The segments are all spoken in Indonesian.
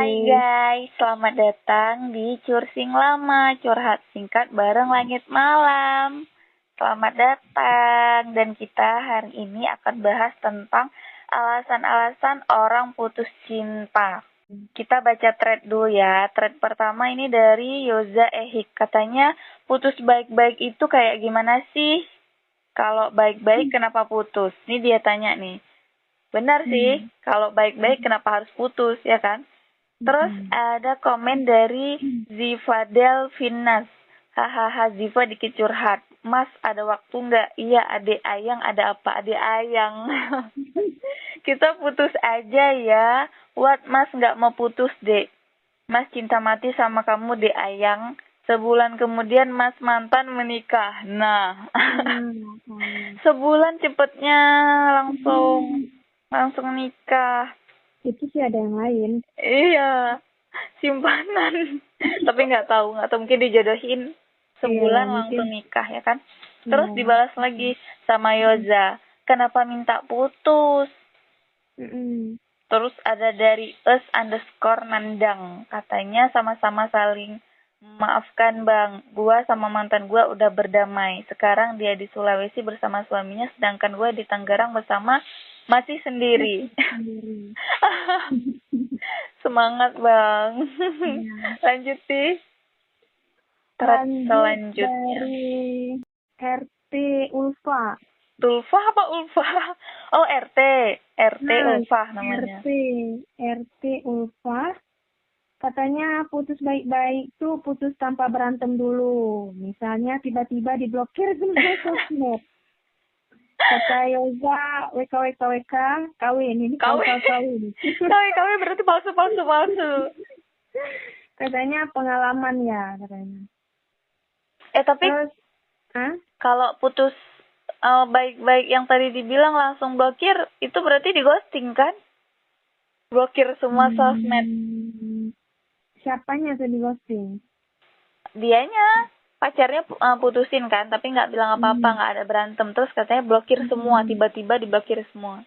Hai guys, selamat datang di Cursing Lama, curhat singkat bareng langit malam. Selamat datang, dan kita hari ini akan bahas tentang alasan-alasan orang putus cinta. Kita baca thread dulu ya. Thread pertama ini dari Yoza Ehik. Katanya, putus baik-baik itu kayak gimana sih? Kalau baik-baik kenapa putus? Ini dia tanya nih. Benar sih, kalau baik-baik kenapa harus putus, ya kan? Terus ada komen dari Zifadel Finas. Hahaha, Ziva dikit curhat. Mas, ada waktu nggak? Iya, adek ayang. Ada apa, adek ayang? Kita putus aja ya. What, Mas nggak mau putus, dek? Mas cinta mati sama kamu, dek ayang. Sebulan kemudian Mas mantan menikah. Nah, sebulan cepetnya langsung nikah. Itu sih ada yang lain. Iya, simpanan. Tapi nggak tahu mungkin dijodohin sebulan langsung nikah, ya kan? Terus dibalas lagi sama Yoza, kenapa minta putus? Terus ada dari _Nandang, katanya sama-sama saling maafkan bang, gua sama mantan gua udah berdamai. Sekarang dia di Sulawesi bersama suaminya, sedangkan gua di Tangerang bersama masih sendiri. Semangat bang. Lanjut sih. Selanjutnya dari RT Ulfa. Tulfa apa Ulfa? Oh, RT Ulfa namanya. RT Ulfa. Katanya putus baik-baik tuh putus tanpa berantem dulu. Misalnya tiba-tiba diblokir semua sosmed. Kata Yoza, WKWKWK, kawin. Ini kawin. Kawin berarti palsu. Katanya pengalaman ya, katanya. Tapi terus, kalau putus baik-baik yang tadi dibilang langsung blokir, itu berarti di ghosting kan? Blokir semua sosmed. Siapanya tuh di ghosting? Dianya, pacarnya putusin kan, tapi nggak bilang apa-apa, nggak ada berantem. Terus katanya blokir semua, tiba-tiba diblokir semua.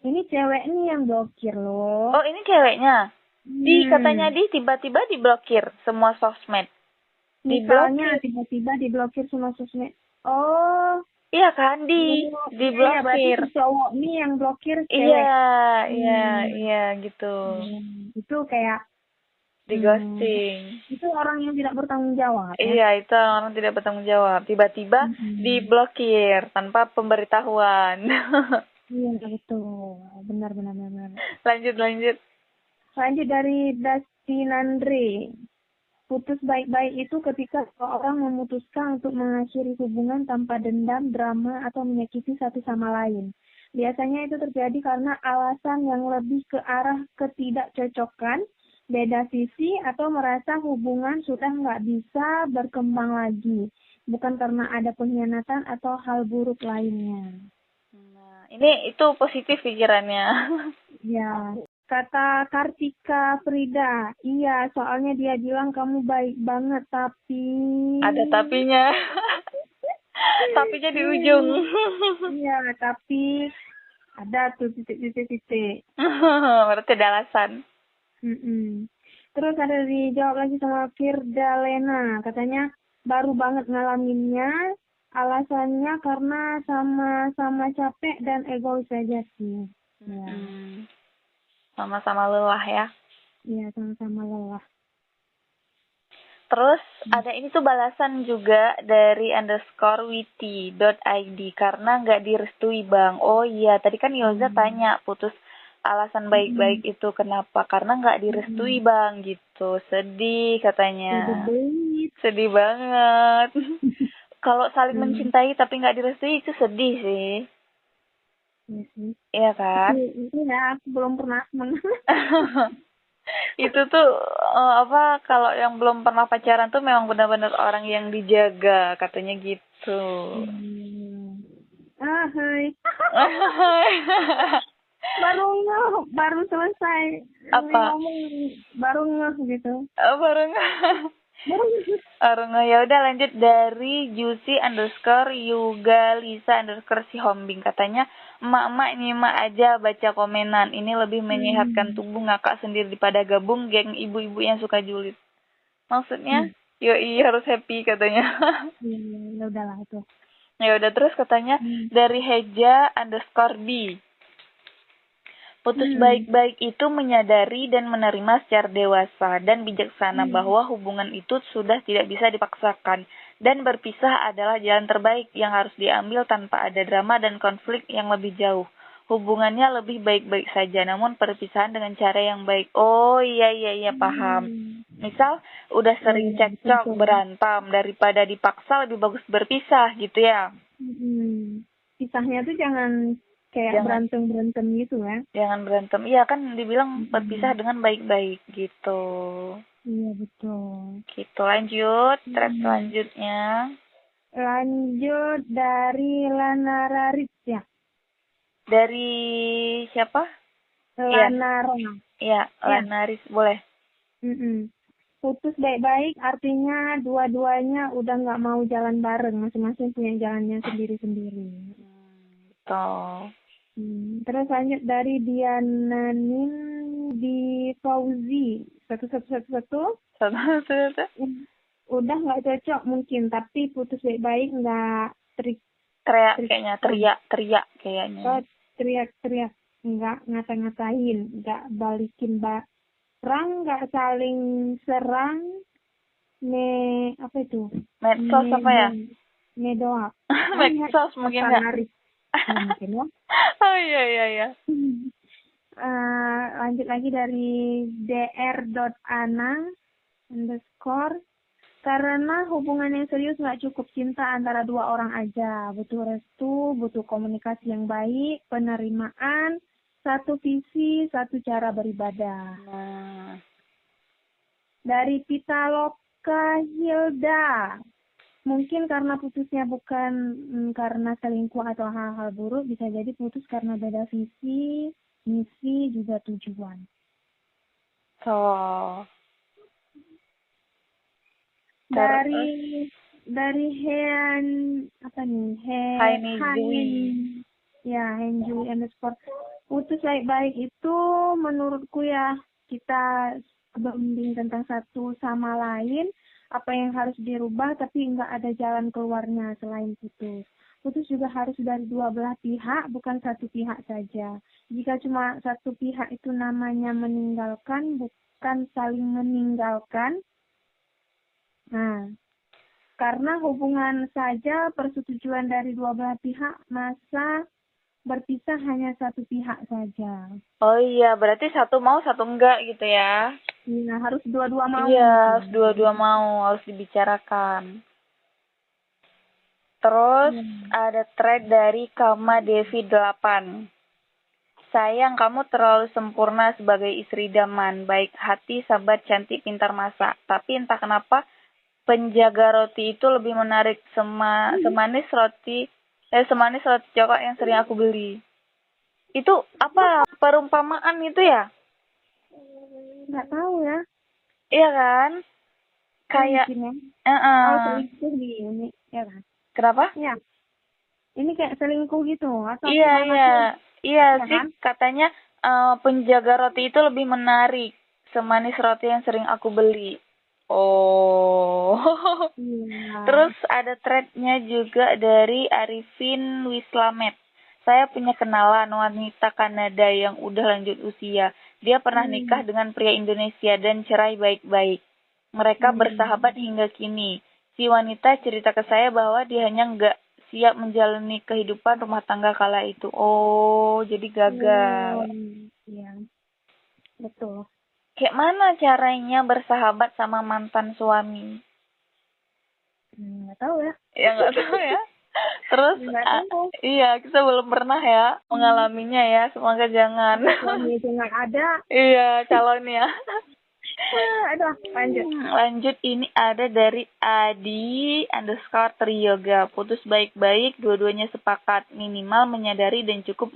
Ini cewek nih yang blokir loh. Oh, ini ceweknya? Katanya tiba-tiba diblokir semua sosmed. Misalnya tiba-tiba diblokir semua sosmed. Oh. Iya kan, diblokir. Berarti cowok nih yang blokir cewek. Iya, gitu. Itu kayak di ghosting. Itu orang yang tidak bertanggung jawab. Iya, itu orang tidak bertanggung jawab. Tiba-tiba diblokir tanpa pemberitahuan. Iya, betul. Benar. Lanjut. Lanjut dari Dusty Nandre. Putus baik-baik itu ketika seorang memutuskan untuk mengakhiri hubungan tanpa dendam, drama, atau menyakiti satu sama lain. Biasanya itu terjadi karena alasan yang lebih ke arah ketidakcocokan, beda visi, atau merasa hubungan sudah nggak bisa berkembang lagi. Bukan karena ada pengkhianatan atau hal buruk lainnya. Nah, itu positif pikirannya. Ya. Kata Kartika Frida, iya soalnya dia bilang kamu baik banget tapi... Ada tapinya. Tapinya di ujung. Iya, tapi ada tuh titik. Berarti ada alasan. Terus ada dijawab lagi sama Firda Lena, katanya baru banget ngalaminnya, alasannya karena sama-sama capek dan egois aja sih. Ya. Sama-sama lelah ya. Iya, sama-sama lelah. Terus ada ini tuh balasan juga dari _witi.id, karena nggak direstui bang. Oh iya, tadi kan Yoza tanya putus alasan baik-baik itu kenapa? Karena nggak direstui bang gitu. Sedih katanya. Sedih banget. Kalau saling mencintai tapi nggak direstui itu sedih sih. Iya kan? Iya, aku belum pernah Itu tuh kalau yang belum pernah pacaran tuh memang benar-benar orang yang dijaga, katanya gitu. Hai. baru selesai. Apa? Baru ngeh gitu. Baru ngeh. Ya udah, lanjut dari Juicy _Yuga Lisa _ si Hombing, katanya emak-emak nyimak aja baca komenan. Ini lebih menyehatkan tubuh, ngakak sendiri daripada gabung geng ibu-ibu yang suka julid. Maksudnya, yoi harus happy katanya. Ya udahlah itu. Ya udah, terus katanya dari Heja_B. Putus baik-baik itu menyadari dan menerima secara dewasa dan bijaksana bahwa hubungan itu sudah tidak bisa dipaksakan dan berpisah adalah jalan terbaik yang harus diambil tanpa ada drama dan konflik yang lebih jauh. Hubungannya lebih baik-baik saja, namun perpisahan dengan cara yang baik. Oh iya paham. Misal udah sering cekcok, berantem, daripada dipaksa lebih bagus berpisah gitu ya. Pisahnya tuh jangan kayak berantem gitu ya. Jangan berantem. Iya kan dibilang berpisah dengan baik-baik gitu. Iya betul. Gitu, lanjut. Thread selanjutnya. Lanjut dari Lana Raris ya. Dari siapa? Lana Iya, Lana Raris boleh. Putus baik-baik artinya dua-duanya udah nggak mau jalan bareng, masing-masing punya jalannya sendiri-sendiri. Betul. Terus lanjut dari Diana Nin di Fauzi 1111. Udah nggak cocok mungkin, tapi putus baik-baik nggak teriak kayaknya. Teriak-teriak, nggak ngata-ngatain, nggak balikin perang, nggak saling serang, apa itu? Medsos apa ya? Medoak. Medsos mungkin nggak? Mungkin ya. Oh iya. Lanjut lagi dari dr.ana_. Karena hubungan yang serius nggak cukup cinta antara dua orang aja. Butuh restu, butuh komunikasi yang baik, penerimaan, satu visi, satu cara beribadah. Dari Pitaloka Hilda. Mungkin karena putusnya bukan karena selingkuh atau hal-hal buruk, bisa jadi putus karena beda visi, misi, juga tujuan. Dari Hen Henjui underscore. Putus baik-baik itu menurutku ya, kita berunding tentang satu sama lain, apa yang harus dirubah tapi nggak ada jalan keluarnya selain putus. Putus juga harus dari dua belah pihak, bukan satu pihak saja. Jika cuma satu pihak itu namanya meninggalkan, bukan saling meninggalkan. Nah, karena hubungan saja persetujuan dari dua belah pihak, masa berpisah hanya satu pihak saja. Oh iya, berarti satu mau satu enggak gitu ya? Iya, harus dua-dua mau. Iya, harus dua-dua mau, harus dibicarakan. Terus ada thread dari Kama Devi 8. Sayang, kamu terlalu sempurna sebagai istri idaman, baik hati, sabar, cantik, pintar masak. Tapi entah kenapa penjaga roti itu lebih menarik, semanis roti coklat yang sering aku beli. Itu apa perumpamaan itu ya? Nggak tahu ya. Iya kan? Kayak selingkuh di ini, ya kan? Kenapa? Ya. Ini kayak selingkuh gitu atau Iya sih kan? Katanya penjaga roti itu lebih menarik, semanis roti yang sering aku beli. Oh. Terus ada threadnya juga dari Arifin Wislamet. Saya punya kenalan wanita Kanada yang udah lanjut usia. Dia pernah nikah dengan pria Indonesia dan cerai baik-baik. Mereka bersahabat hingga kini. Si wanita cerita ke saya bahwa dia hanya nggak siap menjalani kehidupan rumah tangga kala itu. Oh, jadi gagal. Iya, betul. Kayak mana caranya bersahabat sama mantan suami? Nggak tahu ya. Ya nggak tahu ya. Terus iya, kita belum pernah ya mengalaminya ya. Semoga jangan. Suami itu nggak ada. Iya, calonnya. Aduh, lanjut ini ada dari Adi_Triyoga. Putus baik-baik, dua-duanya sepakat, minimal menyadari dan cukup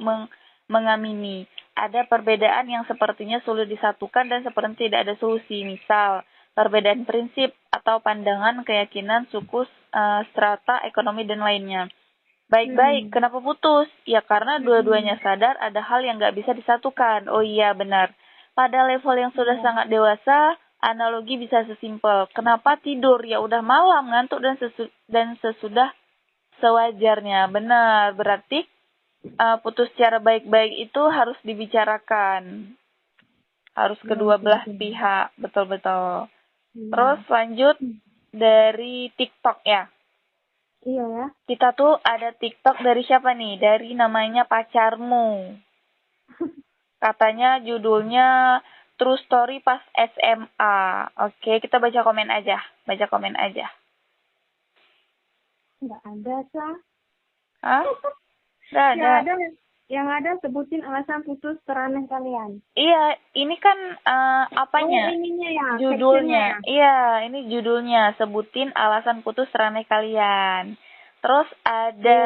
mengamini. Ada perbedaan yang sepertinya sulit disatukan dan seperti tidak ada solusi. Misal, perbedaan prinsip atau pandangan, keyakinan, suku, strata, ekonomi, dan lainnya. Baik-baik, kenapa putus? Ya karena dua-duanya sadar ada hal yang nggak bisa disatukan. Oh iya, benar. Pada level yang sudah sangat dewasa, analogi bisa sesimpel. Kenapa tidur? Ya udah malam, ngantuk dan sesudah sewajarnya. Benar, berarti putus secara baik-baik itu harus dibicarakan. Harus kedua belah pihak, betul-betul. Terus lanjut dari TikTok ya. Iya ya. Kita tuh ada TikTok dari siapa nih? Dari namanya Pacarmu. Katanya judulnya True Story pas SMA. Oke, kita baca komen aja. Nggak ada, Sa. Hah? Nggak ada. Yang ada sebutin alasan putus teraneh kalian. Iya, ini kan apanya? Ininya ya. Judulnya. Iya, ini judulnya. Sebutin alasan putus teraneh kalian. Terus ada...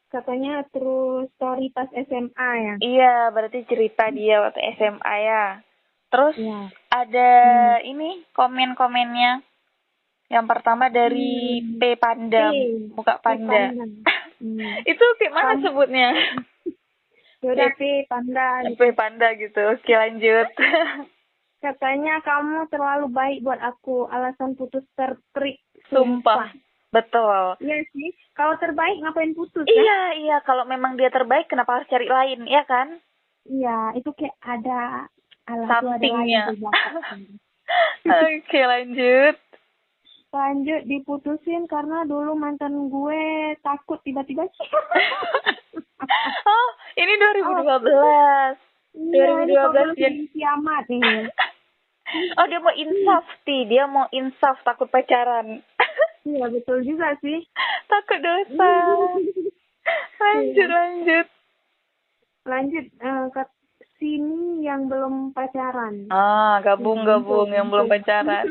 Katanya True Story pas SMA ya. Iya, berarti cerita dia waktu SMA ya. Terus ada ini komen-komennya. Yang pertama dari P Panda, muka panda. Itu kayak mana sebutnya? Udah P Panda. P Panda gitu. Oke, lanjut. Katanya kamu terlalu baik buat aku. Alasan putus tertrik. Sumpah. Betul. Iya sih. Kalau terbaik ngapain putus? Iya. Kalau memang dia terbaik, kenapa harus cari lain, ya kan? Iya, itu kayak ada something-nya. Oke, lanjut. Diputusin karena dulu mantan gue takut tiba-tiba. Oh, ini 2012. 2012 dia kiamat nih. Oh, dia mau insaf, dia mau insaf takut pacaran. Iya, betul juga sih. Takut dosa. Lanjut. Ke sini yang belum pacaran. Gabung yang belum pacaran.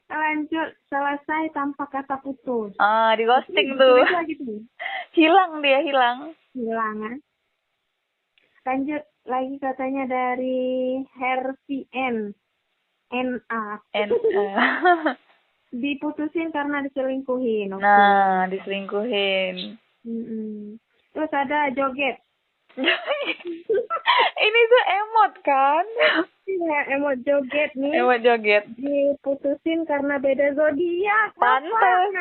Lanjut, selesai tanpa kata putus. Di ghosting tuh. Hilang dia. Hilang, kan? Lanjut lagi katanya dari Hervien NA. Diputusin karena diselingkuhin. Nah, diselingkuhin. Terus ada joget. Ini tuh emot kan? Iya, emot joget nih. Emot joget. Diputusin karena beda zodiak. Pantes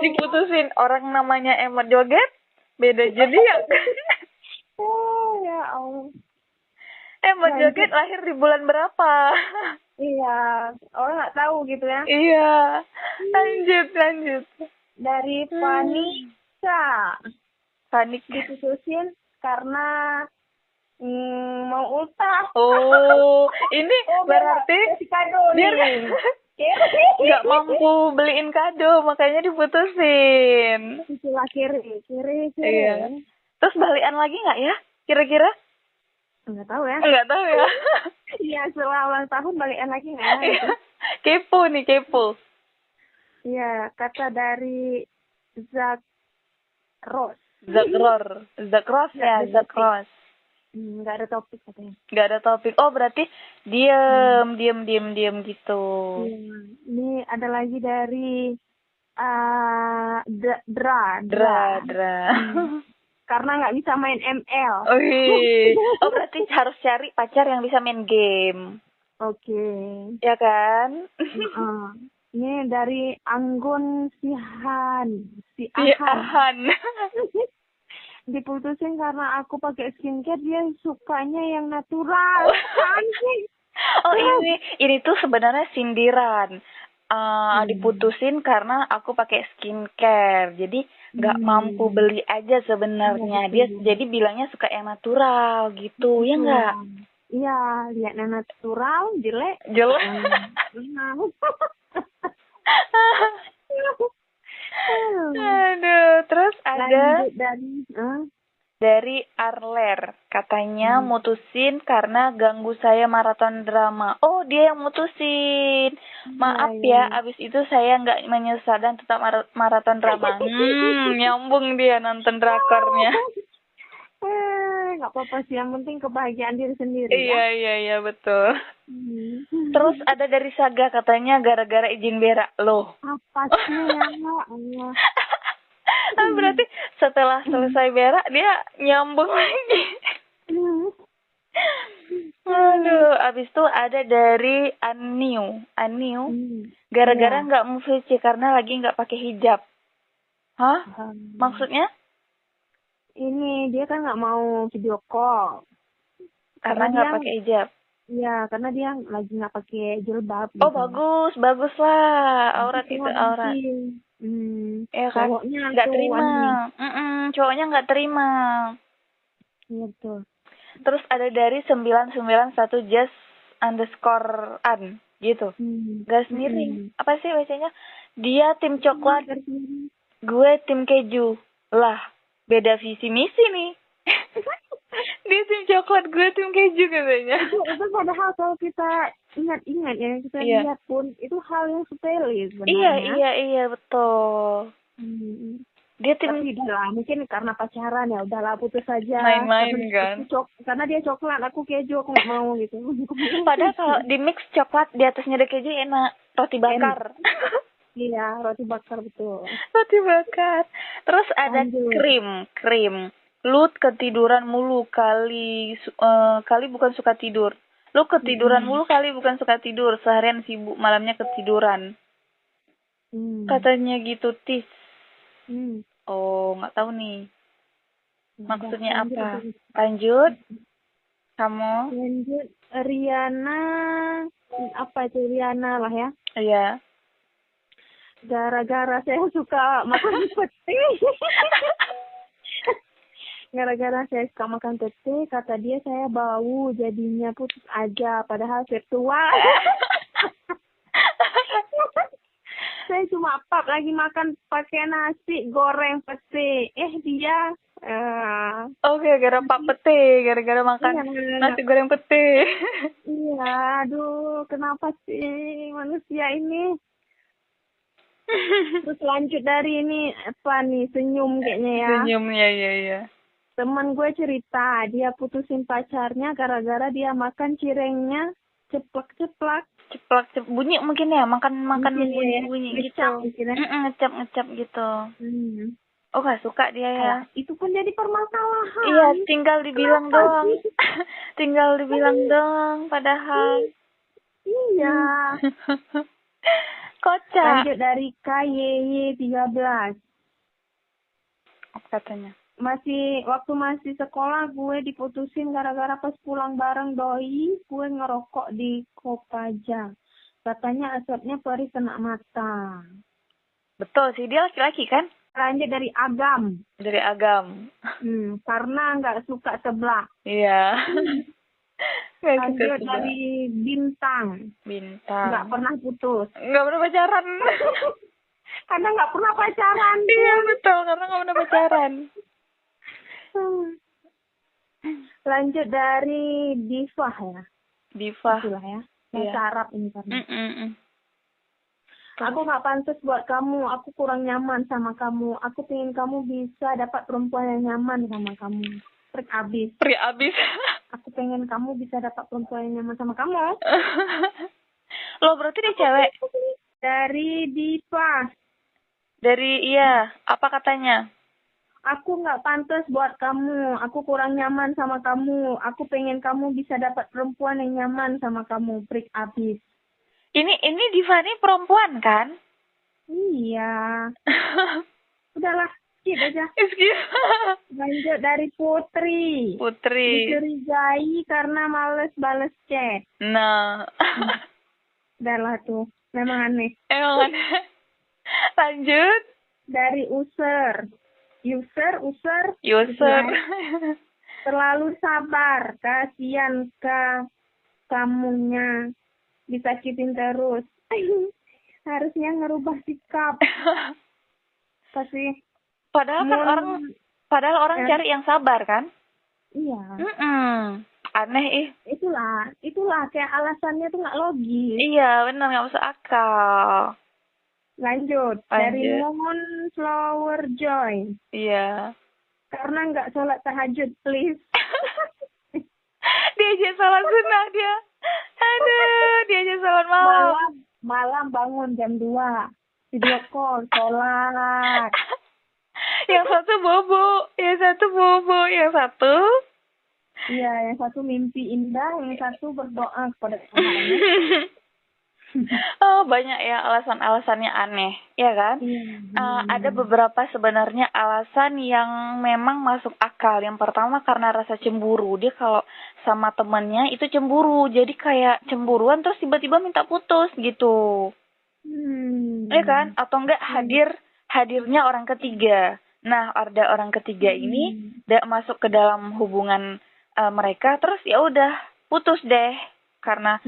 diputusin. Orang namanya emot joget, beda zodiak. Oh, ya Allah. Emot joget lahir di bulan berapa? Iya, orang nggak tahu gitu ya. Iya. Lanjut. Dari Vanessa. Panik diputusin karena mau ultah. Oh, ini berarti dia nggak mampu beliin kado, makanya diputusin. Istilah kiri. Iya. Terus balikan lagi nggak ya? Kira-kira? Enggak tahu ya. Iya, setelah ulang tahun balikan lagi nggak ya? Iya. Kepo. Iya, kata dari Zakros. Zakros. Nggak ada topik katanya. Nggak ada topik. Oh, berarti diam gitu. Ini ada lagi dari Dra. Karena nggak bisa main ML. Oh, berarti harus cari pacar yang bisa main game. Oke. Ya kan? Ini dari Anggun Sihan. Diputusin karena aku pakai skincare, dia sukanya yang natural. Oh, ini tuh sebenarnya sindiran. Diputusin karena aku pakai skincare. Jadi nggak mampu beli aja sebenarnya. Dia jadi bilangnya suka yang natural gitu, ya nggak? Iya, lihat yang natural, jelek. Aduh, terus ada lanjut dari Arler, katanya mutusin karena ganggu saya maraton drama. Oh, dia yang mutusin. Maaf ya, abis itu saya nggak menyesal dan tetap maraton drama. Nyambung dia nonton drakornya. Nggak apa-apa sih, yang penting kebahagiaan diri sendiri. Iya, betul. Terus ada dari Saga, katanya gara-gara izin berak. Loh, apa sih ya Allah. Berarti setelah selesai berak dia nyambung lagi. Aduh, abis itu ada dari Aniu. Gara-gara Iya. nggak move VC karena lagi nggak pakai hijab. Hah? Maksudnya? Ini dia kan nggak mau video call. Karena nggak pakai hijab. Iya, karena dia lagi nggak pakai jilbab. Oh gitu. bagus lah. Aurat itu aurat. Ya kan? Cowoknya Nggak tuh terima. Cowoknya nggak terima. Iya betul. Terus ada dari 991 just underscore an gitu. Gas miring. Apa sih bacanya? Dia tim coklat, gue tim keju. Lah, beda visi misi nih. Dia tim coklat, gue tim keju katanya. Itu padahal kalau kita ingat-ingat ya, kita lihat pun itu hal yang sepele sebenarnya. Iya betul. Dia tim. Tapi udahlah, mungkin karena pacaran ya udahlah putus saja. Main-main kan. Karena dia coklat, aku keju, aku nggak mau gitu. Padahal kalau di mix coklat di atasnya ada keju enak, roti bakar. Iya, roti bakar betul. Roti bakar. Terus ada krim. Lu ketiduran mulu kali bukan suka tidur. Lu ketiduran mulu kali bukan suka tidur. Seharian sibuk, malamnya ketiduran. Katanya gitu, Tis. Oh, nggak tahu nih. Maksudnya apa? Lanjut. Kamu? Lanjut. Riana. Apa itu Riana lah ya? Iya. Gara-gara saya suka makan pete. Gara-gara saya suka makan pete, kata dia saya bau, jadinya putus aja. Padahal virtual. Saya cuma lagi makan pakai nasi goreng pete. Dia gara-gara pak pete, gara-gara makan nasi goreng pete. Iya, aduh, kenapa sih manusia ini? Terus lanjut dari ini apa nih, senyum kayaknya ya. Senyum, ya. Teman gue cerita, dia putusin pacarnya gara-gara dia makan cirengnya ceplak-ceplak. Bunyi mungkin ya, makan bunyi gitu. Ngecap gitu. Oh, gak suka dia ya. Itu pun jadi permasalahan. Iya, tinggal dibilang doang. Tinggal dibilang doang, padahal. Iya. Kocak. Lanjut dari KYY13. Apa katanya? Waktu masih sekolah gue diputusin gara-gara pas pulang bareng doi, gue ngerokok di Kopaja. Katanya asapnya perih kena mata. Betul sih, dia laki-laki kan? Lanjut dari Agam. Karena nggak suka sebelah. Iya. Lanjut dari Bintang. Nggak pernah putus. Nggak pernah pacaran. Karena nggak pernah pacaran. Iya betul, karena nggak pernah pacaran. Lanjut dari Diva ya. Itulah ya. Bahasa Arab ini karena. Aku nggak pantas buat kamu. Aku kurang nyaman sama kamu. Aku pengen kamu bisa dapat perempuan yang nyaman sama kamu. Prik abis. Aku pengen kamu bisa dapat perempuan yang nyaman sama kamu. Lo berarti dia cewek? Dari Diva. Apa katanya? Aku nggak pantas buat kamu. Aku kurang nyaman sama kamu. Aku pengen kamu bisa dapat perempuan yang nyaman sama kamu. Prik abis. Ini Diva ini perempuan kan? Iya. Udahlah, skip aja. Skip. Lanjut dari Putri. Dicurigai karena males bales chat. Nah. Udahlah tuh. Memang aneh. Lanjut. Dari User. Terlalu sabar. Kasian kamunya. Disakitin terus. Harusnya ngerubah sikap. Pasti. Padahal orang cari yang sabar kan? Iya. Aneh Itulah kayak alasannya tuh nggak logis. Iya benar, nggak masuk akal. Lanjut. Dari Moon Flower Joy. Iya. Karena nggak sholat tahajud, please. Dia aja sholat sunnah dia. Aduh, dia aja sholat malam. Malam bangun jam 2. Video call, sholat. Yang satu bobo, yang satu. Iya, yang satu mimpi indah, yang satu berdoa kepada Tuhan. Oh, banyak ya alasan-alasannya aneh, ya kan? Ada beberapa sebenarnya alasan yang memang masuk akal. Yang pertama karena rasa cemburu. Dia kalau sama temennya itu cemburu. Jadi kayak cemburuan terus tiba-tiba minta putus gitu. Ya kan? Atau enggak hadirnya orang ketiga. Nah, ada orang ketiga ini masuk ke dalam hubungan mereka, terus ya udah putus deh karena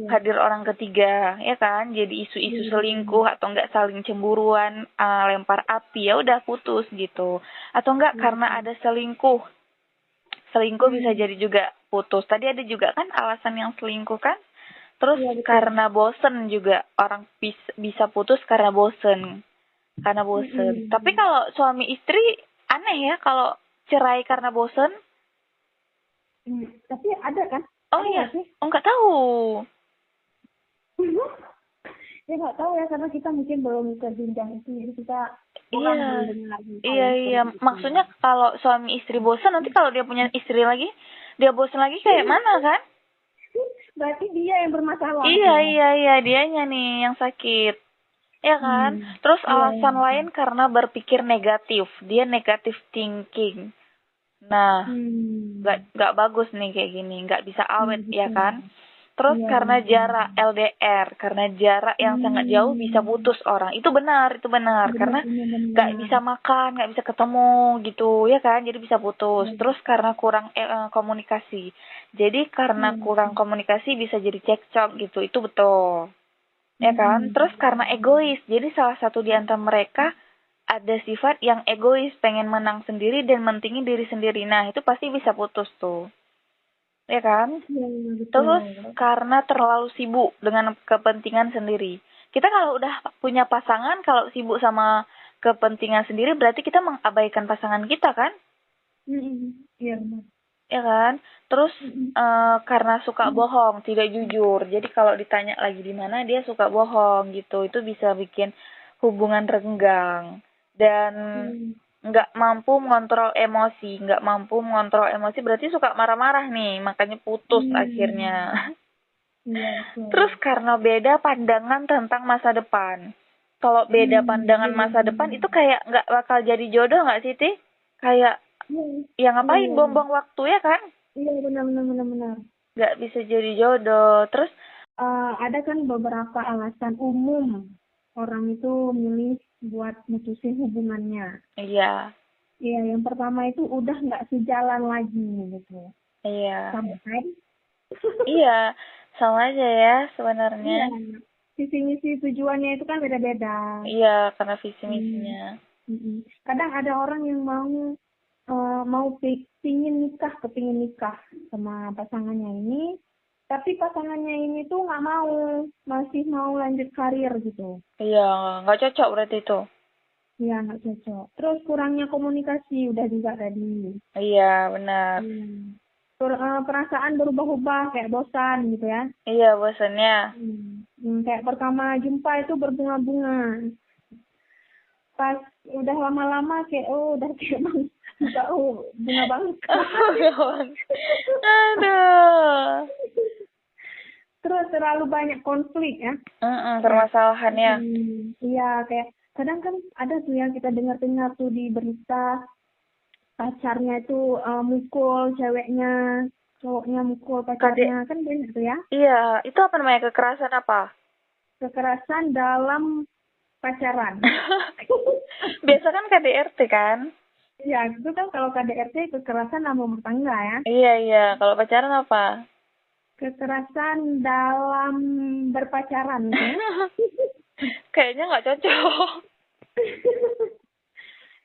hadir orang ketiga, ya kan? Jadi isu-isu selingkuh atau enggak saling cemburuan, lempar api, ya udah putus gitu. Atau enggak karena ada selingkuh bisa jadi juga putus. Tadi ada juga kan alasan yang selingkuh kan? Terus karena bosen juga orang bisa putus karena bosen. Tapi kalau suami istri aneh ya kalau cerai karena bosen. Tapi ada kan? Oh iya, nggak tahu. Ya nggak tahu ya, karena kita mungkin belum ke jenjang itu, jadi kita lagi. Iya. Maksudnya kalau suami istri bosan, nanti kalau dia punya istri lagi, dia bosan lagi kayak mana kan? Berarti dia yang bermasalah. Iya, dianya nih yang sakit. Ya kan? Terus alasan lain karena berpikir negatif. Dia negative thinking. Nah, nggak bagus nih kayak gini, nggak bisa awet ya kan? Terus karena jarak LDR, karena jarak yang sangat jauh bisa putus orang. Itu benar, karena nggak bisa makan, nggak bisa ketemu gitu ya kan? Jadi bisa putus. Terus karena kurang komunikasi. Jadi karena kurang komunikasi bisa jadi cekcok gitu. Itu betul. Ya kan? Terus karena egois. Jadi salah satu di antara mereka ada sifat yang egois, pengen menang sendiri dan mentingin diri sendiri. Nah, itu pasti bisa putus tuh. Ya kan? Terus karena terlalu sibuk dengan kepentingan sendiri. Kita kalau udah punya pasangan, kalau sibuk sama kepentingan sendiri, berarti kita mengabaikan pasangan kita kan? Iya. Ya kan? Terus karena suka bohong, tidak jujur. Jadi kalau ditanya lagi di mana, dia suka bohong gitu. Itu bisa bikin hubungan renggang. Dan nggak mampu mengontrol emosi berarti suka marah-marah nih, makanya putus akhirnya. Terus karena beda pandangan tentang masa depan. Kalau beda pandangan masa depan itu kayak nggak bakal jadi jodoh nggak sih, Ti? Kayak ya ngapain buang-buang waktu ya kan? Iya, benar. Nggak bisa jadi jodoh. Terus ada kan beberapa alasan umum orang itu milih buat mutusin hubungannya. Iya. Iya, yang pertama itu udah nggak sejalan lagi gitu. Iya. Sama kan? Iya, sama aja ya sebenarnya. Iya. Visi misi tujuannya itu kan beda-beda. Iya, karena visi misinya. Kadang ada orang yang kepingin nikah sama pasangannya ini, tapi pasangannya ini tuh nggak mau, masih mau lanjut karir gitu. Iya, nggak cocok berarti itu. Iya, nggak cocok. Terus kurangnya komunikasi udah juga tadi. Iya, benar. Perasaan berubah-ubah kayak bosan gitu ya. Iya, bosannya. Kayak pertama jumpa itu berbunga-bunga. Pas udah lama-lama kayak udah kayak bunga bangka. Aduh. Terus terlalu banyak konflik ya. Permasalahannya. Iya, kayak kadang kan ada tuh yang kita dengar tuh di berita, pacarnya itu mukul ceweknya, cowoknya mukul pacarnya, kan banyak tuh ya. Iya, itu apa namanya, kekerasan apa? Kekerasan dalam pacaran. Biasa kan KDRT kan? Iya, itu kan kalau KDRT kekerasan dalam rumah tangga ya. Iya, kalau pacaran apa? Kekerasan dalam berpacaran ya. Kayaknya nggak cocok.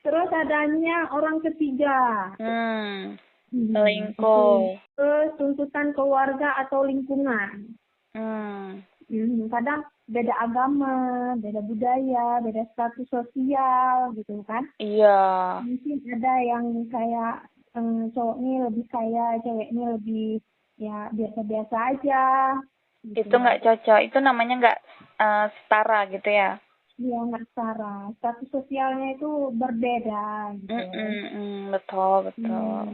Terus adanya orang ketiga. Selingkuh. Terus tuntutan keluarga atau lingkungan. Kadang beda agama, beda budaya, beda status sosial gitu kan. Iya. Mungkin ada yang kayak cowoknya lebih kaya, ceweknya lebih ya biasa-biasa aja. Gitu. Itu nggak cocok. Itu namanya nggak setara gitu ya. dia nggak setara. Status sosialnya itu berbeda gitu. Betul, betul.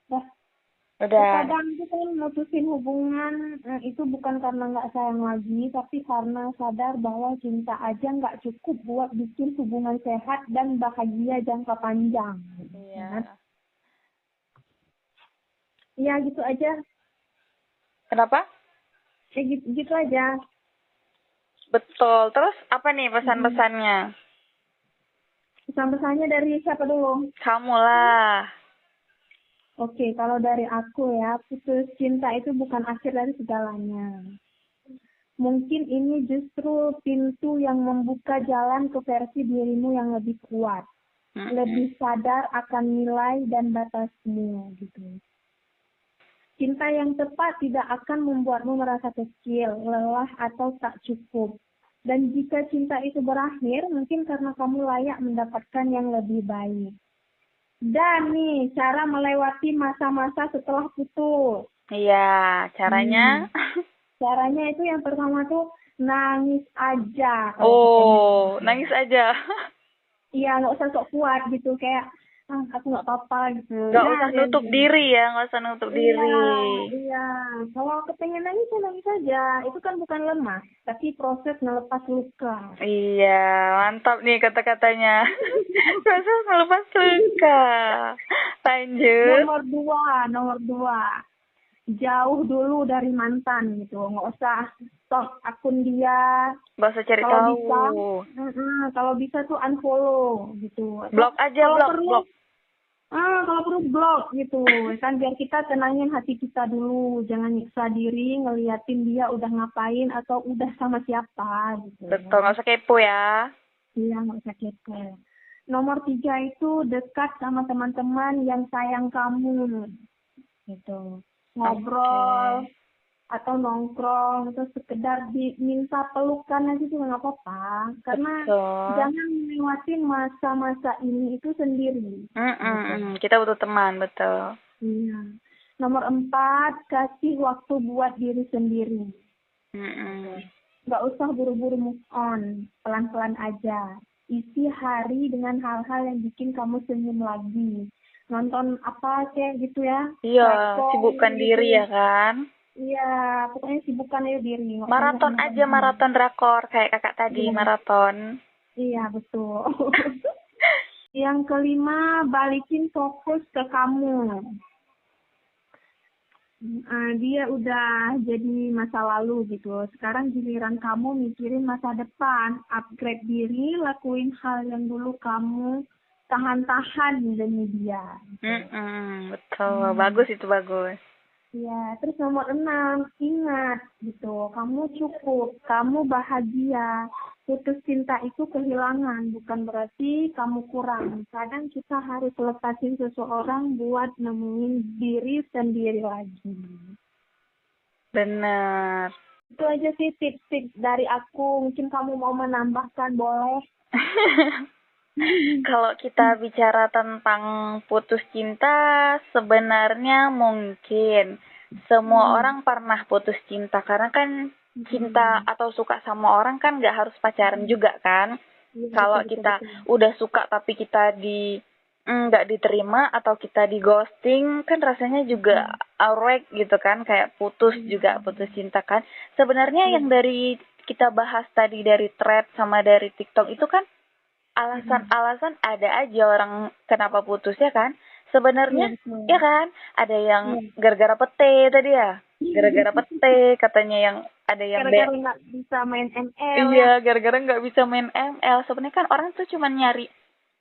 Nah, Udah. terkadang itu kan mutusin hubungan itu bukan karena nggak sayang lagi, tapi karena sadar bahwa cinta aja nggak cukup buat bikin hubungan sehat dan bahagia jangka panjang. Iya. Iya gitu aja. Kenapa? Ya gitu aja. Betul. Terus apa nih pesan-pesannya? Pesan-pesannya dari siapa dulu? Kamu lah. Oke, kalau dari aku ya, putus cinta itu bukan akhir dari segalanya. Mungkin ini justru pintu yang membuka jalan ke versi dirimu yang lebih kuat. Lebih sadar akan nilai dan batasmu gitu. Cinta yang tepat tidak akan membuatmu merasa kecil, lelah, atau tak cukup. Dan jika cinta itu berakhir, mungkin karena kamu layak mendapatkan yang lebih baik. Dan nih, cara melewati masa-masa setelah putus. Iya, caranya? Caranya itu yang pertama tuh nangis aja. Oh, nangis aja. Iya, nggak usah sok kuat gitu. Kayak, aku nggak apa-apa gitu. Gak usah nutup Gitu. diri ya, gak usah nutup diri. Iya. Kalau kepengen nangis, ya nangis aja. Itu kan bukan lemah, tapi proses melepas luka. Iya, mantap nih kata-katanya. Proses melepas luka. Lanjut. Nomor dua. Jauh dulu dari mantan gitu. Nggak usah stalk akun dia. Gak usah cari Kalau tahu. bisa, kalau bisa tuh unfollow gitu. Atau Blok aja, kalau blok, perlu, blok. kalau perlu blog gitu. Kan biar kita tenangin hati kita dulu. Jangan nyiksa diri ngeliatin dia udah ngapain atau udah sama siapa gitu. Betul, gak usah kepo ya. Iya, nggak usah kepo. Nomor 3 itu dekat sama teman-teman yang sayang kamu gitu. Ngobrol atau nongkrong atau sekedar diminta pelukan aja juga nggak apa-apa, karena jangan lewatin masa-masa ini itu sendiri. Kita butuh teman, betul. Iya. Nomor 4, kasih waktu buat diri sendiri. Nggak usah buru-buru move on, pelan-pelan aja. Isi hari dengan hal-hal yang bikin kamu senyum lagi. Nonton apa kayak gitu ya. Iya, sibukkan gitu. diri ya kan. Iya, pokoknya sibukkan aja diri. Maraton aja, maraton drakor kayak kakak tadi, maraton. Iya, betul. Yang kelima, balikin fokus ke kamu. Dia udah jadi masa lalu gitu. Sekarang giliran kamu mikirin masa depan, upgrade diri, lakuin hal yang dulu kamu tahan-tahan demi dia. Betul, bagus itu, bagus. Ya, terus nomor 6, ingat gitu, kamu cukup, kamu bahagia. Putus cinta itu kehilangan, bukan berarti kamu kurang. Kadang kita harus lepasin seseorang buat nemuin diri sendiri lagi. Benar. Itu aja sih tips-tips dari aku. Mungkin kamu mau menambahkan, boleh? Kalau kita bicara tentang putus cinta, sebenarnya mungkin semua orang pernah putus cinta, karena kan cinta atau suka sama orang kan nggak harus pacaran juga kan. Kalau kita udah suka tapi kita nggak diterima atau kita di ghosting, kan rasanya juga awkward gitu kan, kayak putus juga, putus cinta kan. Sebenarnya yang dari kita bahas tadi dari thread sama dari TikTok itu kan alasan-alasan ada aja orang kenapa putus ya kan. Sebenarnya ya kan, ada yang gara-gara pete tadi ya. Gara-gara pete katanya, yang ada yang gara-gara nggak bisa main ML. Iya, gara-gara nggak bisa main ML. Sebenarnya kan orang tuh cuma nyari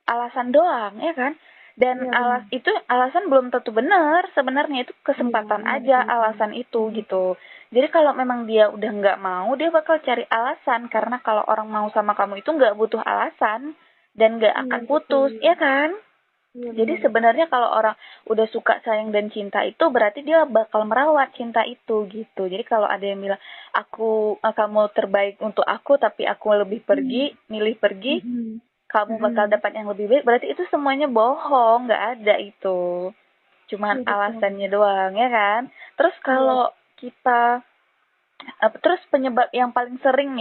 alasan doang ya kan. Dan itu alasan belum tentu benar. Sebenarnya itu kesempatan aja alasan itu gitu. Jadi kalau memang dia udah nggak mau, dia bakal cari alasan. Karena kalau orang mau sama kamu itu nggak butuh alasan dan nggak akan putus, ya kan? Jadi sebenarnya kalau orang udah suka, sayang, dan cinta itu berarti dia bakal merawat cinta itu gitu. Jadi kalau ada yang bilang, kamu terbaik untuk aku tapi aku lebih milih pergi, kamu bakal dapat yang lebih baik, berarti itu semuanya bohong, nggak ada itu. Cuman alasannya doang, ya kan? Terus kalau kita Terus penyebab yang paling sering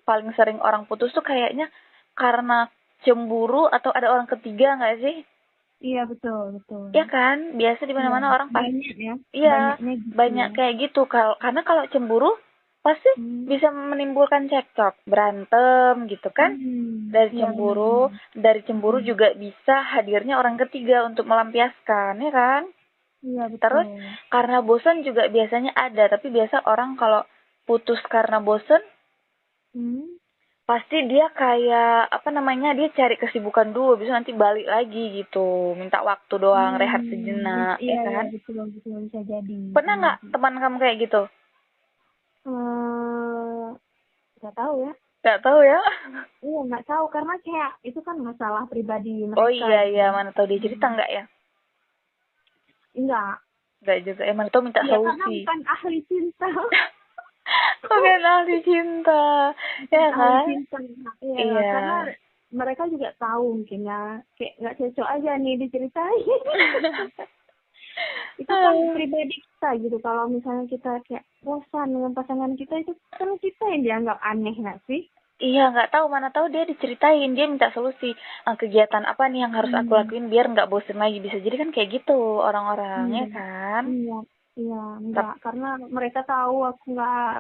paling sering orang putus tuh kayaknya karena cemburu atau ada orang ketiga nggak sih? Iya, betul, betul. Iya kan? Biasa di Iya, mana-mana orang pasti. banyak ya. Iya, Banyaknya gitu banyak ya. kayak gitu. Karena kalau cemburu pasti bisa menimbulkan cekcok, berantem gitu kan? Iya, benar-benar. Dari cemburu juga bisa hadirnya orang ketiga untuk melampiaskan, ya kan? Iya, Terus betul. karena bosan juga biasanya ada, tapi biasa orang kalau putus karena bosan Hmm. pasti dia kayak dia cari kesibukan dulu, bisa nanti balik lagi gitu, minta waktu doang, rehat sejenak, Iya, ya iya, kan? betul, betul, bisa jadi. Pernah nggak teman kamu kayak gitu? Eh, nggak tahu ya. Nggak tahu ya? Iya, nggak tahu karena kayak itu kan masalah pribadi Oh mereka iya gitu. iya, mana tahu dia cerita nggak ya? Enggak. Nggak juga, mana tahu minta Iya, karena solusi. bukan ahli cinta. Bukan ahli cinta, ya Ahli kan? cinta. Iya, Iya. karena mereka juga tahu mungkin ya. Kayak nggak cocok aja nih diceritain. Itu kan pribadi kita gitu. Kalau misalnya kita kayak bosan dengan pasangan kita, itu kan kita yang dianggap aneh nggak sih? Iya, nggak tahu, mana tahu dia diceritain, dia minta solusi. Kegiatan apa nih yang harus aku lakuin biar nggak bosen lagi. Bisa jadi kan kayak gitu orang-orang, ya kan? Iya, iya, enggak. Karena mereka tahu aku nggak,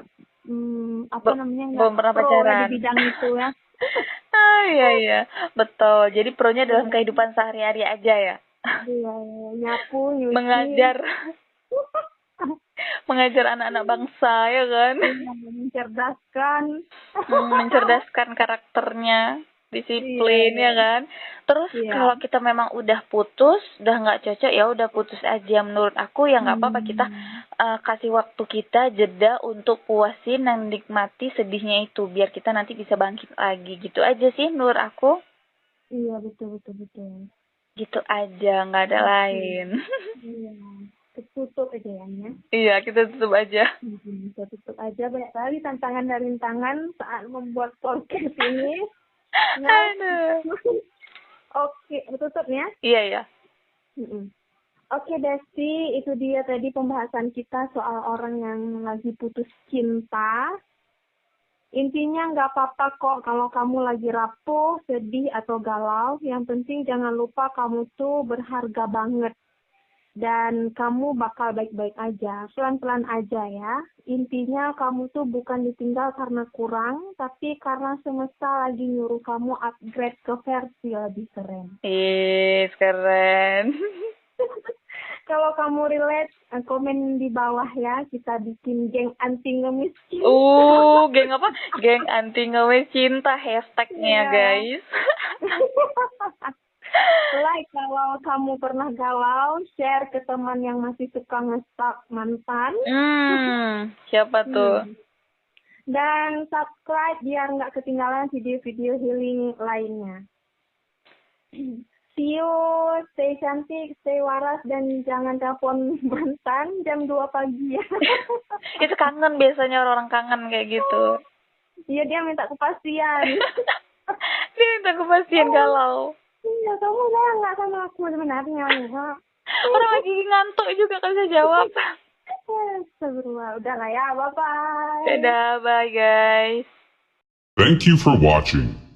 nggak Belum pernah pro lah di pacaran. bidang itu ya. Iya, iya. Betul. Jadi pronya dalam kehidupan sehari-hari aja ya. Iya, nyapu, nyuci. Mengajar. Mengajar anak-anak bangsa, ya kan? Iya, mencerdaskan. Mencerdaskan karakternya, disiplin, Iya, ya kan? Terus kalau kita memang udah putus, udah nggak cocok, ya udah putus aja. Menurut aku ya nggak apa-apa, kita kasih waktu kita jeda untuk puasin dan nikmati sedihnya itu, biar kita nanti bisa bangkit lagi. Gitu aja sih menurut aku. Iya, betul, betul, betul. Gitu aja, nggak ada lain. Iya, tutup aja ya. Iya, kita tutup aja. Kita tutup aja. Banyak kali tantangan dan rintangan saat membuat podcast ini. Aduh. Oke, tutup ya? Iya, ya. Oke, Desti, itu dia tadi pembahasan kita soal orang yang lagi putus cinta. Intinya nggak apa-apa kok kalau kamu lagi rapuh, sedih, atau galau. Yang penting jangan lupa kamu tuh berharga banget. Dan kamu bakal baik-baik aja. Pelan-pelan aja ya. Intinya kamu tuh bukan ditinggal karena kurang, tapi karena semesta lagi nyuruh kamu upgrade ke versi lebih keren. Keren. Kalau kamu relate, komen di bawah ya. Kita bikin geng anti ngemis cinta. Geng apa? Geng anti ngemis cinta hashtagnya, guys. Like kalau kamu pernah galau, share ke teman yang masih suka nge-stalk mantan. Siapa tuh? Dan subscribe biar nggak ketinggalan video-video healing lainnya. See you, stay cantik, stay waras, dan jangan telepon mantan jam 2 pagi ya. Itu kangen biasanya, orang-orang kangen kayak gitu. Iya, dia minta kepastian. Dia minta kepastian galau. Iya, kamu sayang nggak sama aku sebenarnya? Orang lagi ngantuk juga kan bisa jawab. Astagfirullah, udah lah ya, bye-bye. Dadah, bye guys. Thank you for watching.